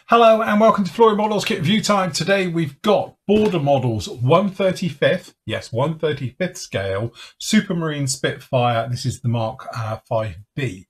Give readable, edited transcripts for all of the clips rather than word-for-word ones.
Hello and welcome to Flory Models Kit Review Time. Today we've got Border Models 135th, yes 135th scale Supermarine Spitfire. This is the MK.Vb.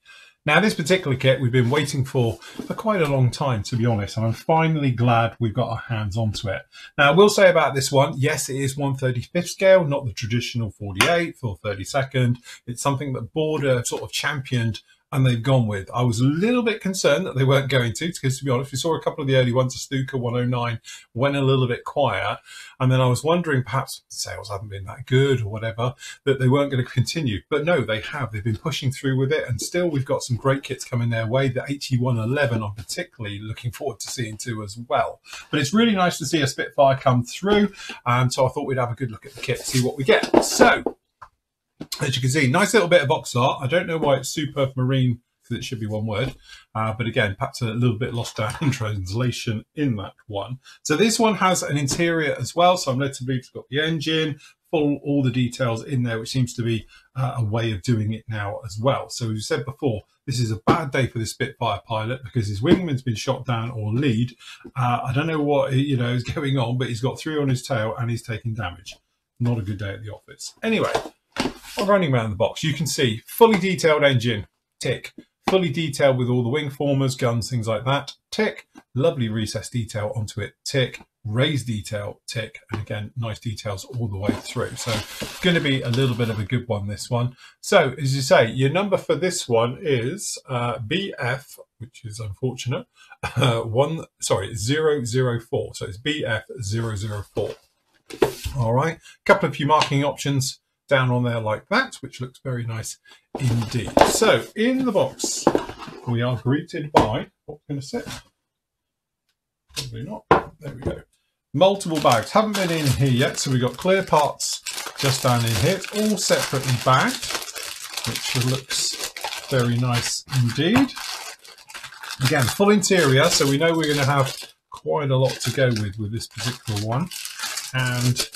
Now this particular kit we've been waiting for quite a long time, to be honest, and I'm finally glad we've got our hands onto it. Now I will say about this one, yes it is 135th scale, not the traditional 48th or 32nd. It's something that Border sort of championed and they've gone with. I was a little bit concerned that they weren't going to, because to be honest, we saw a couple of the early ones, a Stuka 109 went a little bit quiet, and then I was wondering perhaps sales haven't been that good or whatever, that they weren't going to continue. But no, they have. They've been pushing through with it, and still we've got some great kits coming their way. The HE111 I'm particularly looking forward to seeing too as well. But it's really nice to see a Spitfire come through, so I thought we'd have a good look at the kit, see what we get. So, as you can see, nice little bit of box art. I don't know why it's Superb Marine, because it should be one word. But again, perhaps a little bit lost down in translation in that one. So this one has an interior as well. So I'm led to believe it's got the engine, all the details in there, which seems to be a way of doing it now as well. So as we said before, this is a bad day for the Spitfire pilot because his wingman's been shot down or lead. I don't know what is going on, but he's got 3 on his tail and he's taking damage. Not a good day at the office. Anyway, running around the box, you can see fully detailed engine, tick. Fully detailed with all the wing formers, guns, things like that, tick. Lovely recessed detail onto it, tick. Raised detail, tick. And again, nice details all the way through. So it's going to be a little bit of a good one, this one. So as you say, your number for this one is BF, which is unfortunate, 004. So it's BF004. All right, couple of few marking options down on there like that, which looks very nice indeed. So in the box we are greeted by, what's going to sit? Probably not. There we go. Multiple bags. Haven't been in here yet, so we've got clear parts just down in here. It's all separately bagged, which looks very nice indeed. Again, full interior, so we know we're going to have quite a lot to go with this particular one. And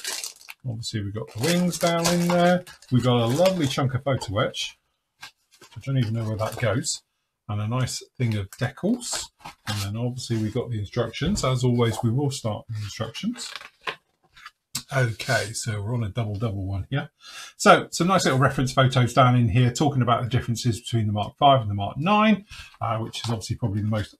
obviously we've got the wings down in there. We've got a lovely chunk of photo etch. I don't even know where that goes. And a nice thing of decals. And then obviously we've got the instructions. As always, we will start with the instructions. Okay, so we're on a double one here. So some nice little reference photos down in here talking about the differences between the Mark V and the Mark IX, which is obviously probably the most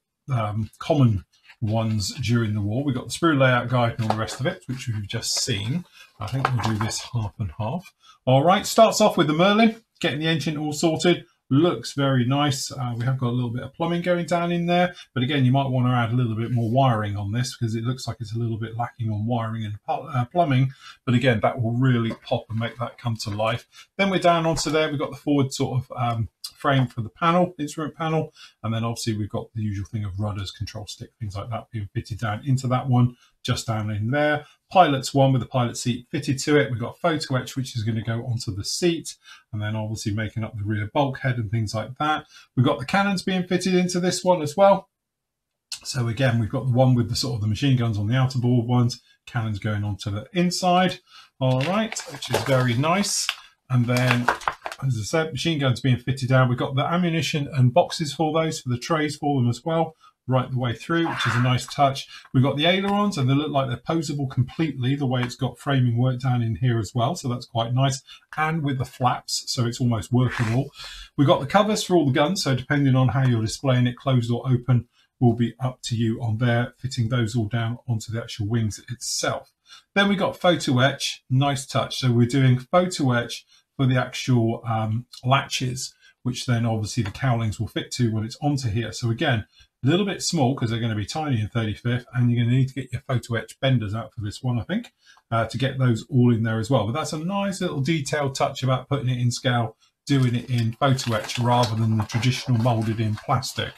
common ones during the war. We've got the sprue layout guide and all the rest of it, which we've just seen. I think we'll do this half and half. All right, starts off with the Merlin, getting the engine all sorted. Looks very nice. We have got a little bit of plumbing going down in there, but again, you might want to add a little bit more wiring on this because it looks like it's a little bit lacking on wiring and plumbing. But again, that will really pop and make that come to life. Then we're down onto there. We've got the forward sort of frame for the panel, instrument panel, and then obviously we've got the usual thing of rudders, control stick, things like that being fitted down into that one, just down in there. Pilot's one with the pilot seat fitted to it. We've got photo etch, which is going to go onto the seat, and then obviously making up the rear bulkhead and things like that. We've got the cannons being fitted into this one as well. So again, we've got the one with the sort of the machine guns on the outer board ones, cannons going onto the inside. All right, which is very nice. And then, as I said, machine guns being fitted down. We've got the ammunition and boxes for those, for the trays for them as well, right the way through, which is a nice touch. We've got the ailerons, and they look like they're posable completely, the way it's got framing work down in here as well, so that's quite nice. And with the flaps, so it's almost workable. We've got the covers for all the guns, so depending on how you're displaying it, closed or open, will be up to you on there, fitting those all down onto the actual wings itself. Then we got photo etch, nice touch. So we're doing photo etch for the actual latches, which then obviously the cowlings will fit to when it's onto here. So again, a little bit small because they're going to be tiny in 35th, and you're going to need to get your photo etch benders out for this one, I think, to get those all in there as well. But that's a nice little detailed touch about putting it in scale, doing it in photo etch rather than the traditional molded in plastic.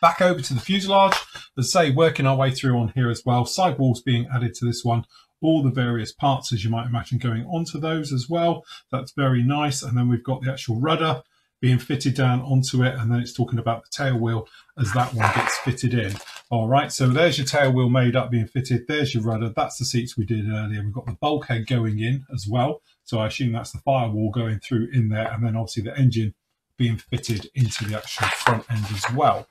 Back over to the fuselage, as I say, working our way through on here as well. Sidewalls being added to this one. All the various parts, as you might imagine, going onto those as well. That's very nice. And then we've got the actual rudder being fitted down onto it, and then it's talking about the tail wheel as that one gets fitted in. All right, so there's your tail wheel made up, being fitted. There's your rudder. That's the seats we did earlier. We've got the bulkhead going in as well, so I assume that's the firewall going through in there, and then obviously the engine being fitted into the actual front end as well.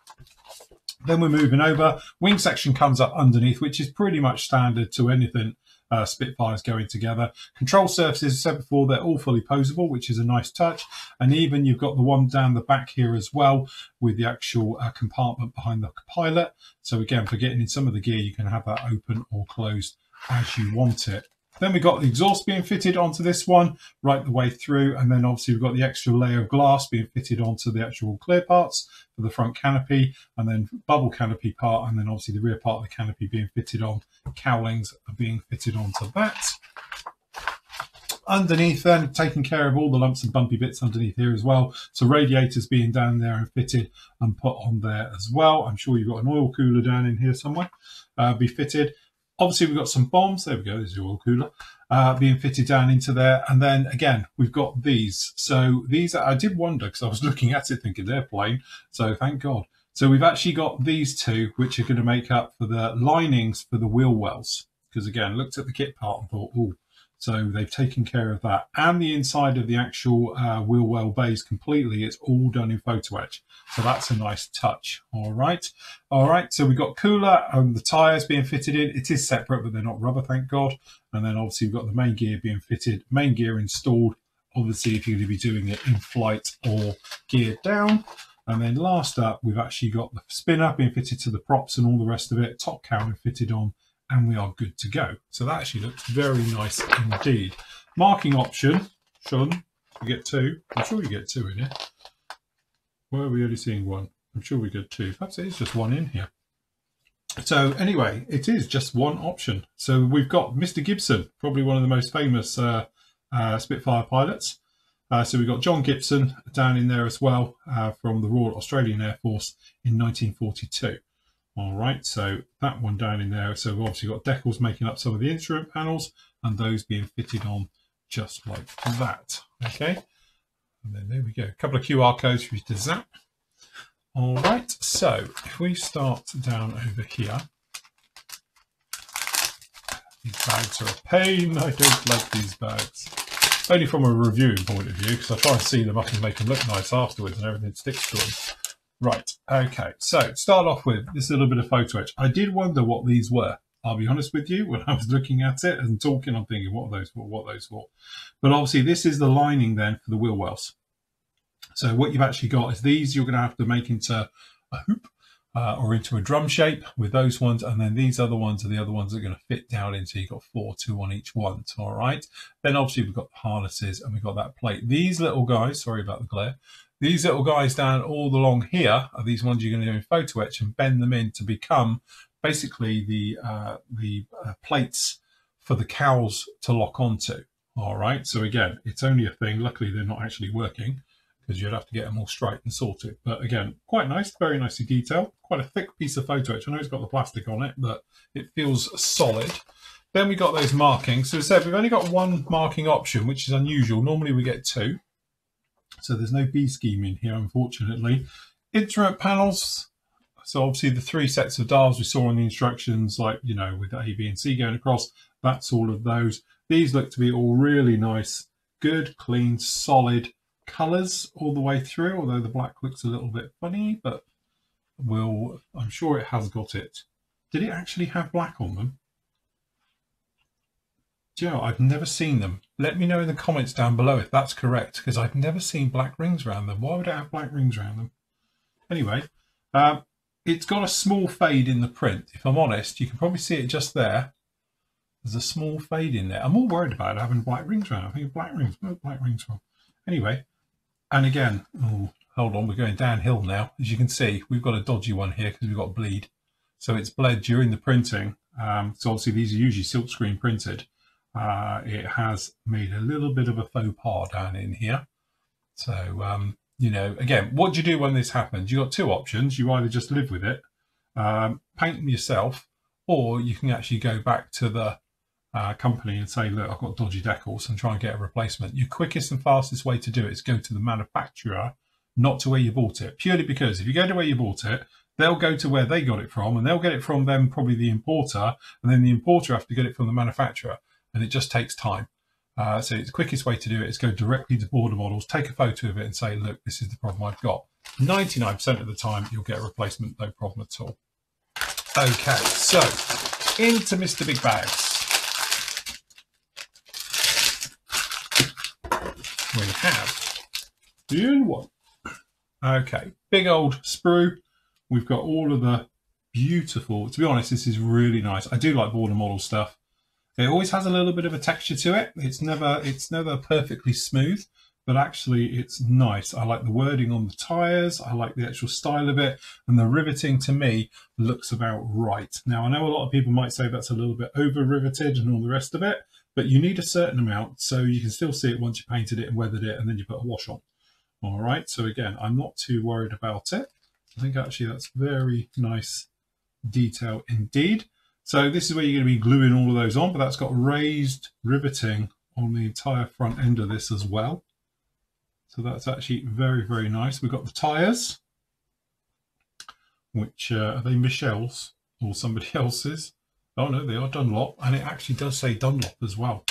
Then we're moving over. Wing section comes up underneath, which is pretty much standard to anything Spitfires going together. Control surfaces, as I said before, they're all fully posable, which is a nice touch. And even you've got the one down the back here as well with the actual compartment behind the pilot. So again, for getting in some of the gear, you can have that open or closed as you want it. Then we've got the exhaust being fitted onto this one right the way through. And then obviously we've got the extra layer of glass being fitted onto the actual clear parts for the front canopy, and then bubble canopy part, and then obviously the rear part of the canopy being fitted on. Cowlings are being fitted onto that. Underneath then, taking care of all the lumps and bumpy bits underneath here as well. So radiators being down there and fitted and put on there as well. I'm sure you've got an oil cooler down in here somewhere, be fitted. Obviously, we've got some bombs. There we go. There's your oil cooler being fitted down into there. And then again, we've got these. So these, I did wonder because I was looking at it thinking they're plain. So thank God. So we've actually got these two, which are going to make up for the linings for the wheel wells. Because again, looked at the kit part and thought, oh, so they've taken care of that. And the inside of the actual wheel well base completely, it's all done in photo etch. So that's a nice touch. All right. All right. So we've got cooler and the tyres being fitted in. It is separate, but they're not rubber, thank God. And then obviously we've got the main gear being fitted, main gear installed. Obviously, if you're going to be doing it in flight or geared down. And then last up, we've actually got the spinner being fitted to the props and all the rest of it. Top cowling fitted on. And we are good to go. So that actually looks very nice indeed. Marking option, Sean, you get two. I'm sure you get two in here. Why are we only seeing one? I'm sure we get two. Perhaps it is just one in here. So anyway, it is just one option. So we've got Mr. Gibson, probably one of the most famous Spitfire pilots. So we've got John Gibson down in there as well from the Royal Australian Air Force in 1942. All right, so that one down in there. So we've obviously got decals making up some of the instrument panels and those being fitted on just like that. Okay, and then there we go. A couple of QR codes for you to zap. All right, so if we start down over here, these bags are a pain. I don't like these bags. Only from a reviewing point of view, because I try and see them up and make them look nice afterwards and everything sticks to them. Right, okay, so to start off with, this little bit of photo etch. I did wonder what these were. I'll be honest with you, when I was looking at it and talking, I'm thinking, what are those for, what are those for? But obviously this is the lining then for the wheel wells. So what you've actually got is these you're going to have to make into a hoop or into a drum shape with those ones. And then these other ones are the other ones that are going to fit down into, you've got 4, 2 on each one, all right? Then obviously we've got the harnesses and we've got that plate. These little guys, sorry about the glare, these little guys down all along here are these ones you're going to do in photo etch and bend them in to become basically the plates for the cowls to lock onto. All right. So again, it's only a thing. Luckily, they're not actually working because you'd have to get them all straight and sorted. But again, quite nice, very nicely detailed. Quite a thick piece of photo etch. I know it's got the plastic on it, but it feels solid. Then we got those markings. So as I said, we've only got one marking option, which is unusual. Normally we get two. So there's no B scheme in here, unfortunately. Instrument panels. So obviously the 3 sets of dials we saw on the instructions, like, you know, with the A, B and C going across, that's all of those. These look to be all really nice, good, clean, solid colours all the way through, although the black looks a little bit funny, but I'm sure it has got it. Did it actually have black on them? Do you know, I've never seen them. Let me know in the comments down below if that's correct, because I've never seen black rings around them. Why would it have black rings around them? Anyway, it's got a small fade in the print. If I'm honest, you can probably see it just there. There's a small fade in there. I'm more worried about having black rings around. I think black rings. Where's black rings from? Anyway, and again, oh, hold on, we're going downhill now. As you can see, we've got a dodgy one here because we've got bleed. So it's bled during the printing. So obviously these are usually silkscreen printed. It has made a little bit of a faux pas down in here. So, you know, again, what do you do when this happens? You've got two options. You either just live with it, paint them yourself, or you can actually go back to the company and say, look, I've got dodgy decals and try and get a replacement. Your quickest and fastest way to do it is go to the manufacturer, not to where you bought it. Purely because if you go to where you bought it, they'll go to where they got it from, and they'll get it from them, probably the importer, and then the importer have to get it from the manufacturer. And it just takes time. So the quickest way to do it is go directly to border models, take a photo of it and say, look, this is the problem I've got. 99% of the time, you'll get a replacement, no problem at all. Okay, so into Mr. Big Bags. We have the only one. Okay, big old sprue. We've got all of the beautiful, to be honest, this is really nice. I do like border model stuff. It always has a little bit of a texture to it. It's never perfectly smooth, but actually it's nice. I like the wording on the tyres. I like the actual style of it, and the riveting to me looks about right. Now, I know a lot of people might say that's a little bit over riveted and all the rest of it, but you need a certain amount so you can still see it once you painted it and weathered it and then you put a wash on. All right, so again, I'm not too worried about it. I think actually that's very nice detail indeed. So this is where you're going to be gluing all of those on, but that's got raised riveting on the entire front end of this as well. So that's actually very, very nice. We've got the tyres, which are they Michelle's or somebody else's? Oh no, they are Dunlop, and it actually does say Dunlop as well.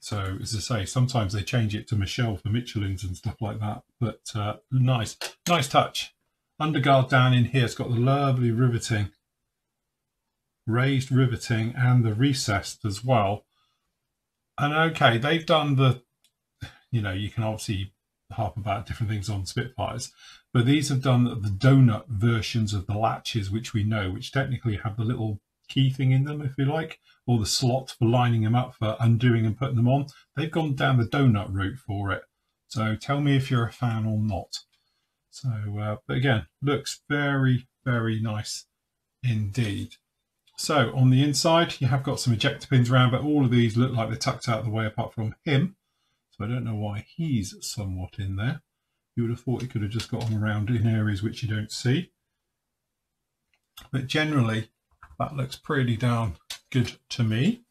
So as I say, sometimes they change it to Michelle for Michelin's and stuff like that, but nice touch. Underguard down in here, it's got the lovely riveting, raised riveting, and the recessed as well. And okay, they've done the, you know, you can obviously harp about different things on Spitfires, but these have done the donut versions of the latches, which we know, which technically have the little key thing in them, if you like, or the slot for lining them up for undoing and putting them on. They've gone down the donut route for it. So tell me if you're a fan or not. So, but again, looks very, very nice indeed. So on the inside, you have got some ejector pins around, but all of these look like they're tucked out of the way apart from him. So I don't know why he's somewhat in there. You would have thought he could have just got on around in areas which you don't see. But generally, that looks pretty darn good to me.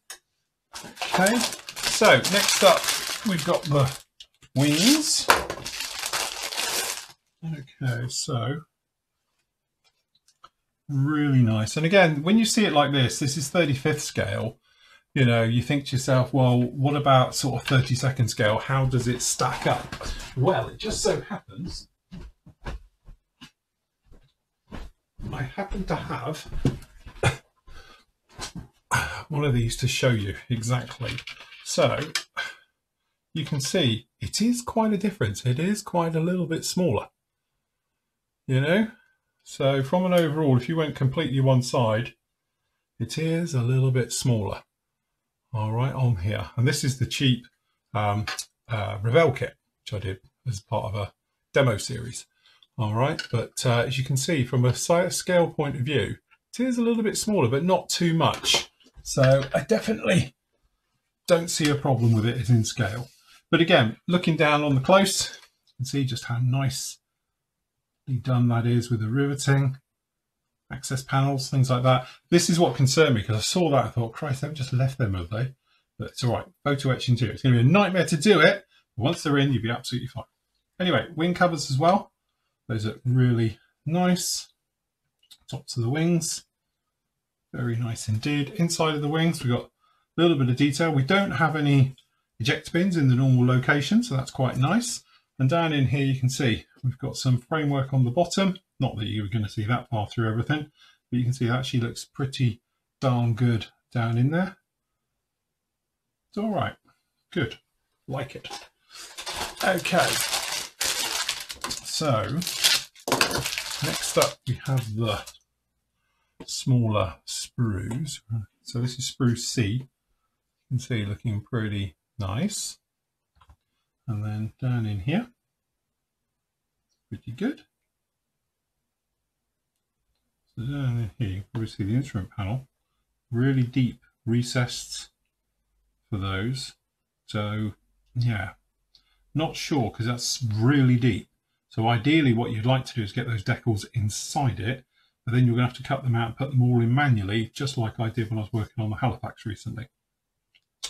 Okay, so next up, we've got the wings. Okay, so really nice. And again, when you see it like this is 35th scale. You know, you think to yourself, well, what about sort of 32nd scale? How does it stack up? Well, it just so happens I happen to have one of these to show you exactly. So you can see it is quite a difference. It is quite a little bit smaller, you know. So from an overall, if you went completely one side, it is a little bit smaller. All right, on here. And this is the cheap Revell kit, which I did as part of a demo series. All right, but as you can see from a scale point of view, it is a little bit smaller, but not too much. So I definitely don't see a problem with it in scale. But again, looking down on the close, you can see just how nicely done that is with the riveting, access panels, things like that. This is what concerned me, because I saw that, I thought, Christ, they've just left them, have they? But it's all right, photo etch interior. It's going to be a nightmare to do it, but once they're in, you'll be absolutely fine. Anyway, wing covers as well. Those are really nice. Tops of the wings, very nice indeed. Inside of the wings, we've got a little bit of detail. We don't have any ejector pins in the normal location, so that's quite nice. And down in here, you can see we've got some framework on the bottom. Not that you were going to see that far through everything, but you can see that actually looks pretty darn good down in there. It's all right, good, like it. Okay, so next up we have the smaller sprues. So this is sprue C. You can see looking pretty nice. And then down in here, pretty good. So down in here, you can probably see the instrument panel, really deep recessed for those. So yeah, not sure because that's really deep. So ideally what you'd like to do is get those decals inside it, but then you're going to have to cut them out and put them all in manually, just like I did when I was working on the Halifax recently.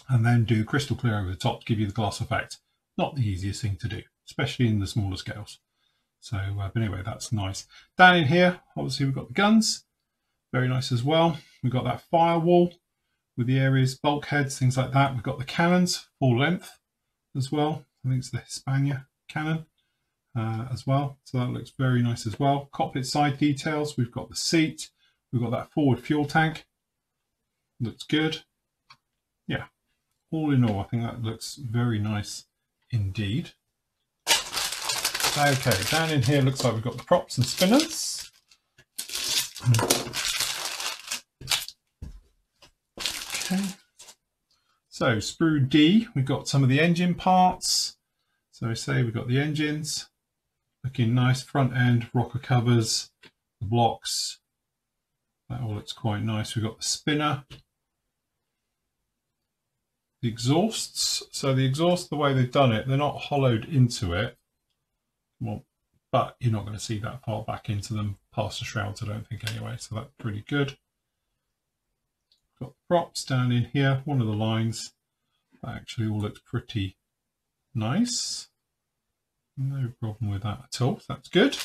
And then do crystal clear over the top to give you the glass effect. Not the easiest thing to do, especially in the smaller scales. So, but anyway, that's nice. Down in here, obviously we've got the guns, very nice as well. We've got that firewall with the areas, bulkheads, things like that. We've got the cannons, full length as well. I think it's the Hispania cannon as well. So that looks very nice as well. Cockpit side details. We've got the seat. We've got that forward fuel tank. Looks good. Yeah, all in all, I think that looks very nice indeed. Okay, down in here looks like we've got the props and spinners. Okay. So sprue D, we've got some of the engine parts. So say we've got the engines, looking nice, front end, rocker covers, the blocks. That all looks quite nice. We've got the spinner. The exhausts. So the exhaust, the way they've done it, they're not hollowed into it. Well, but you're not going to see that far back into them past the shrouds, I don't think, anyway. So that's pretty good. Got the props down in here. One of the lines. That actually all looks pretty nice. No problem with that at all. That's good.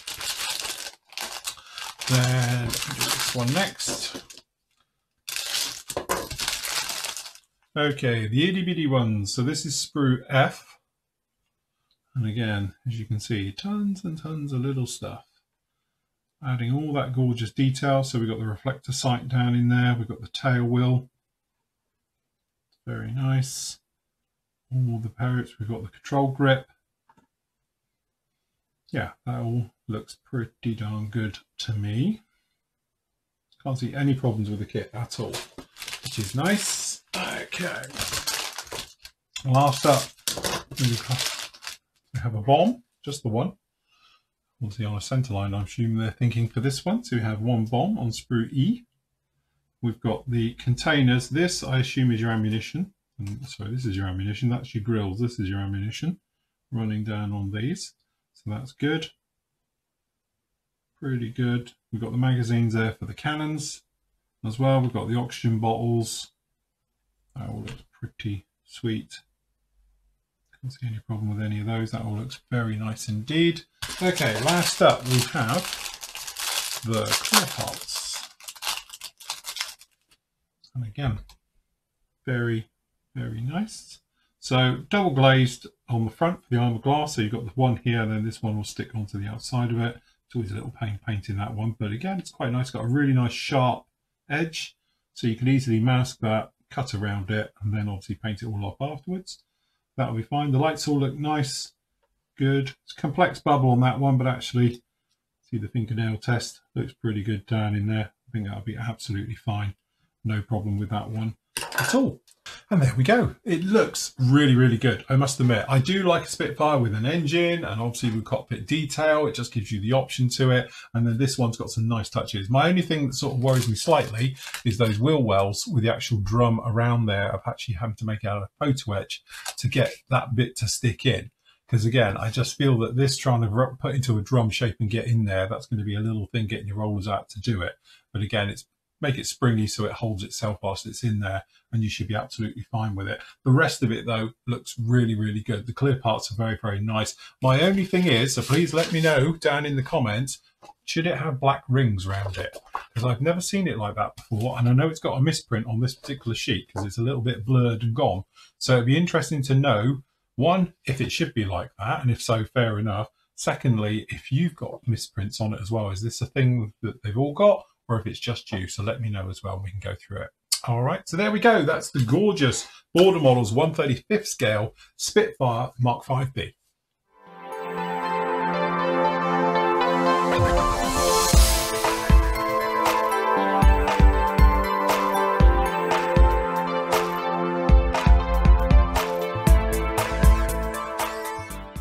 Then do this one next. Okay, the itty bitty ones. So this is sprue F. And again, as you can see, tons and tons of little stuff. Adding all that gorgeous detail. So we've got the reflector sight down in there. We've got the tail wheel. Very nice. All the parrots. We've got the control grip. Yeah, that all looks pretty darn good to me. Can't see any problems with the kit at all, which is nice. Okay. Last up, we have a bomb, just the one. Obviously on a centre line, I'm assuming they're thinking for this one. So we have one bomb on sprue E. We've got the containers. This, I assume, is your ammunition. Sorry, this is your ammunition. That's your grills. This is your ammunition running down on these. So that's good. Pretty good. We've got the magazines there for the cannons as well. We've got the oxygen bottles. That all looks pretty sweet. Can't see any problem with any of those. That all looks very nice indeed. Okay, last up we have the clear parts. And again, very, very nice. So double glazed on the front for the armour glass. So you've got the one here, and then this one will stick onto the outside of it. It's always a little pain painting that one, but again, it's quite nice. Got a really nice sharp edge, so you can easily mask that, cut around it, and then obviously paint it all off afterwards. That'll be fine. The lights all look nice, good. It's a complex bubble on that one, but actually, see the fingernail test, looks pretty good down in there. I think that'll be absolutely fine. No problem with that one at all. And there we go. It looks really, really good. I must admit, I do like a Spitfire with an engine and obviously with cockpit detail. It just gives you the option to it. And then this one's got some nice touches. My only thing that sort of worries me slightly is those wheel wells with the actual drum around there of actually having to make it out of photo etch to get that bit to stick in. Because again, I just feel that this trying to put into a drum shape and get in there, that's going to be a little thing getting your rollers out to do it. But again, it's make it springy so it holds itself whilst it's in there, and you should be absolutely fine with it. The rest of it though looks really, really good. The clear parts are very, very nice. My only thing is, so please let me know down in the comments, should it have black rings around it? Because I've never seen it like that before, and I know it's got a misprint on this particular sheet because it's a little bit blurred and gone. So it'd be interesting to know, one, if it should be like that, and if so, fair enough. Secondly, if you've got misprints on it as well, is this a thing that they've all got, or if it's just you? So let me know as well, and we can go through it. All right, so there we go. That's the gorgeous Border Models 1/35 scale Spitfire Mark 5B.